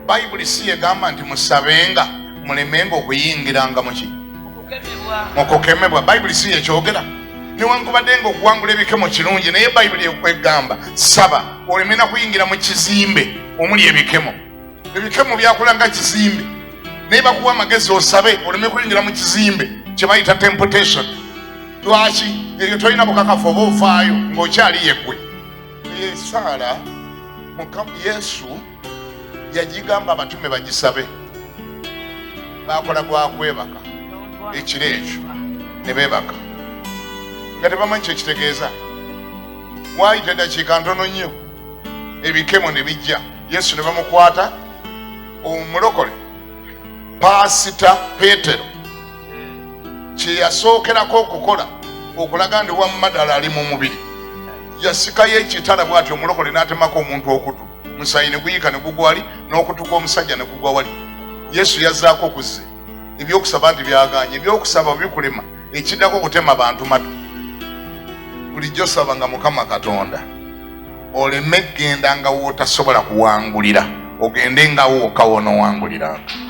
Bayibuli si egamba nti musabenga mulemenga okuyingiranga mukukemebwa. Bayibuli si yekyogera. Newankubadde nga okuwangula ebikemo kirungi, naye Bayibuli ekwegamba saba olemena kuyingira mu kizimbe omuli ebikemo. Ebikemo byakula nga kizimbe, naye bakuwa amagezi osabe oleme kuyingira mu kizimbe kye bayita temptation. Lwaki? Eryo tolina bukakafu oba ofaayo ng'okyali yeggwe. Esaala Yesu yagigamba abatume bagisabe, bakola gwa kwebaka ekiro ekyo ne beebaka nga tebamanyi kyekitegeeza. Waayita eddakiika ntono nnyo ebikemo ne bijja, Yesu ne bamukwata. Omulokole Paasita Peetero kye yasookerako okukola okulaga ndi wamma ddala ali mu mubiri, yasikayo ekitala bw'ati omulokole n'atemako omuntu okutu, musaayi ne guyika ne gugwa wali, n'okutu kw'omusajja ne kugwa wali. Yesu yazzaako kuzze. Ebyokusaba nti byaganye, ebyokusaba bikulema, ekiddako okutema bantu matu. Bulijjo saba nga Mukama Katonda oleme genda nga wootasobola kuwangulira, ogende nga wooka wonoowanguliranga.